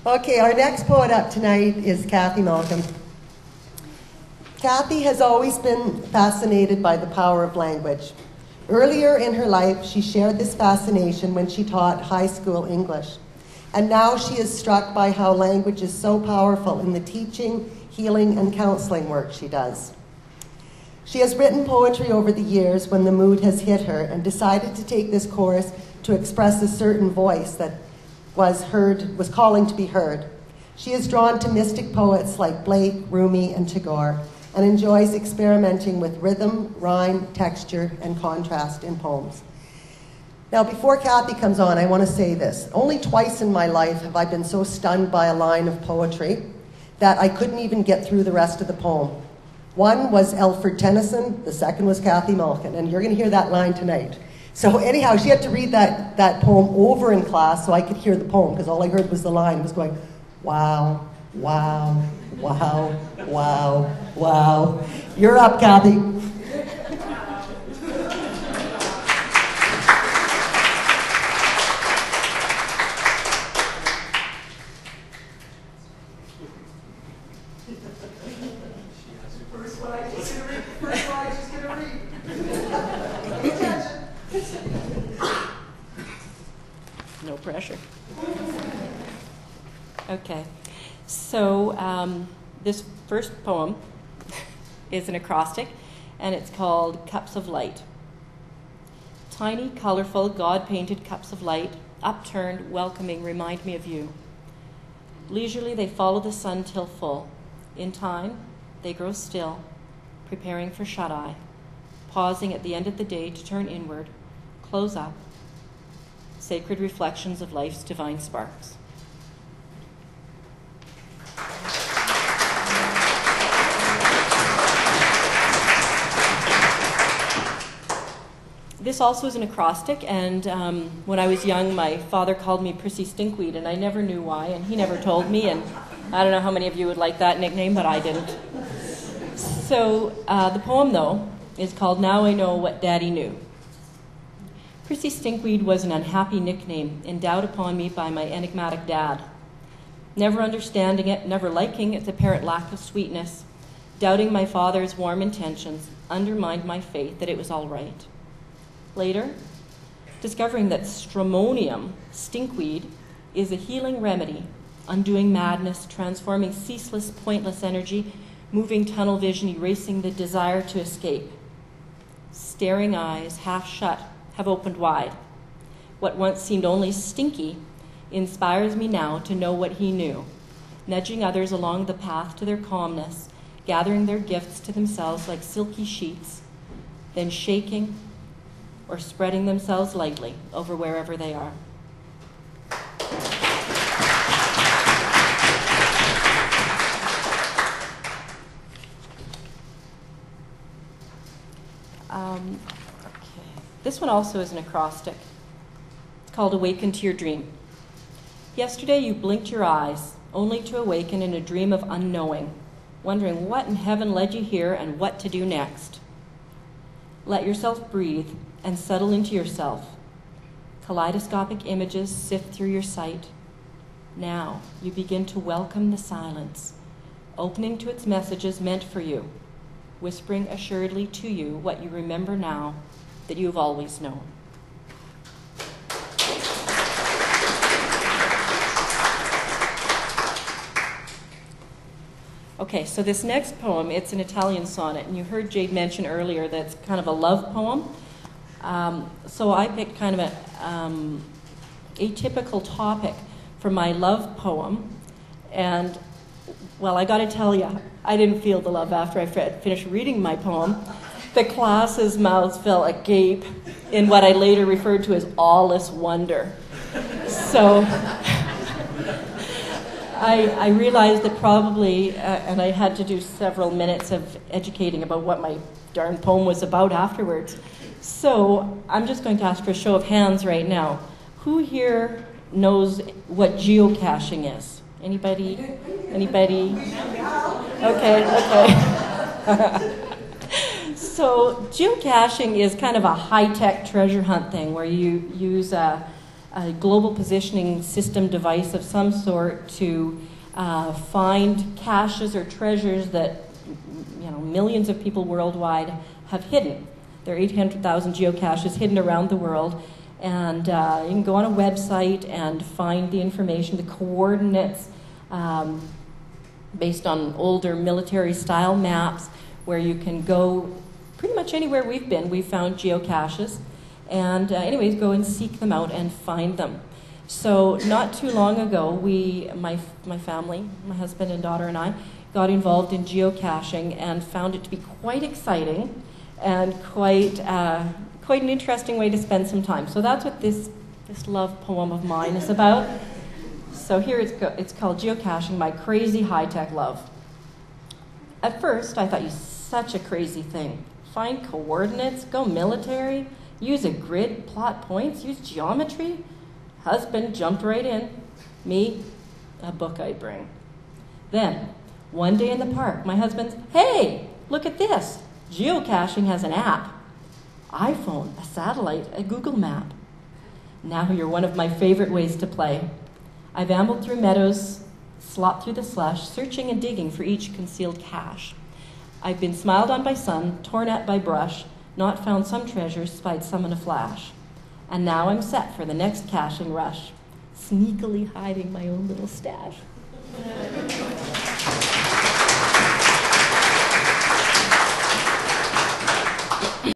Okay, our next poet up tonight is Malkin. Kathy has always been fascinated by the power of language. Earlier in her life, she shared this fascination when she taught high school English. And now she is struck by how language is so powerful in the teaching, healing, and counseling work she does. She has written poetry over the years when the mood has hit her and decided to take this course to express a certain voice that was calling to be heard. She is drawn to mystic poets like Blake, Rumi, and Tagore, and enjoys experimenting with rhythm, rhyme, texture, and contrast in poems. Now, before Kathy comes on, I want to say this. Only twice in my life have I been so stunned by a line of poetry that I couldn't even get through the rest of the poem. One was Alfred Tennyson, the second was Kathy Malkin, and you're going to hear that line tonight. So anyhow, she had to read that poem over in class so I could hear the poem, because all I heard was the line. It was going, wow, wow, wow, wow, wow. You're up, Kathy. No pressure. Okay, so this first poem is an acrostic, and it's called Cups of Light. Tiny, colorful, God-painted cups of light, upturned, welcoming, remind me of you. Leisurely they follow the sun till full. In time, they grow still, preparing for shut-eye, pausing at the end of the day to turn inward, close up, sacred reflections of life's divine sparks. This also is an acrostic, and when I was young, my father called me Prissy Stinkweed, and I never knew why, and he never told me, and I don't know how many of you would like that nickname, but I didn't. So the poem, though, is called Now I Know What Daddy Knew. Prissy Stinkweed was an unhappy nickname endowed upon me by my enigmatic dad. Never understanding it, never liking its apparent lack of sweetness, doubting my father's warm intentions, undermined my faith that it was all right. Later, discovering that stramonium, stinkweed, is a healing remedy, undoing madness, transforming ceaseless, pointless energy, moving tunnel vision, erasing the desire to escape. Staring eyes, half shut, have opened wide. What once seemed only stinky inspires me now to know what he knew, nudging others along the path to their calmness, gathering their gifts to themselves like silky sheets, then shaking or spreading themselves lightly over wherever they are. This one also is an acrostic. It's called Awaken to Your Dream. Yesterday you blinked your eyes, only to awaken in a dream of unknowing, wondering what in heaven led you here and what to do next. Let yourself breathe and settle into yourself. Kaleidoscopic images sift through your sight. Now you begin to welcome the silence, opening to its messages meant for you, whispering assuredly to you what you remember now that you have always known. Okay, so this next poem, it's an Italian sonnet, and you heard Jade mention earlier that it's kind of a love poem. So I picked kind of an atypical topic for my love poem, and well, I got to tell you, I didn't feel the love after I finished reading my poem. The class's mouths fell agape in what I later referred to as aweless wonder. So I realized that probably, and I had to do several minutes of educating about what my darn poem was about afterwards. So I'm just going to ask for a show of hands right now. Who here knows what geocaching is? Anybody? Anybody? Okay. So geocaching is kind of a high-tech treasure hunt thing where you use a global positioning system device of some sort to find caches or treasures that millions of people worldwide have hidden. There are 800,000 geocaches hidden around the world, and you can go on a website and find the information, the coordinates, based on older military-style maps, where you can go pretty much anywhere we've been. We've found geocaches, and anyways, go and seek them out and find them. So not too long ago, my family, my husband and daughter and I, got involved in geocaching and found it to be quite exciting and quite an interesting way to spend some time. So that's what this love poem of mine is about. So here it's called Geocaching, My Crazy High-Tech Love. At first, I thought, you such a crazy thing. Find coordinates, go military, use a grid, plot points, use geometry. Husband jumped right in. Me, a book I'd bring. Then, one day in the park, my husband's, hey, look at this. Geocaching has an app. iPhone, a satellite, a Google map. Now you're one of my favorite ways to play. I've ambled through meadows, slopped through the slush, searching and digging for each concealed cache. I've been smiled on by sun, torn at by brush, not found some treasures, spied some in a flash. And now I'm set for the next caching rush, sneakily hiding my own little stash.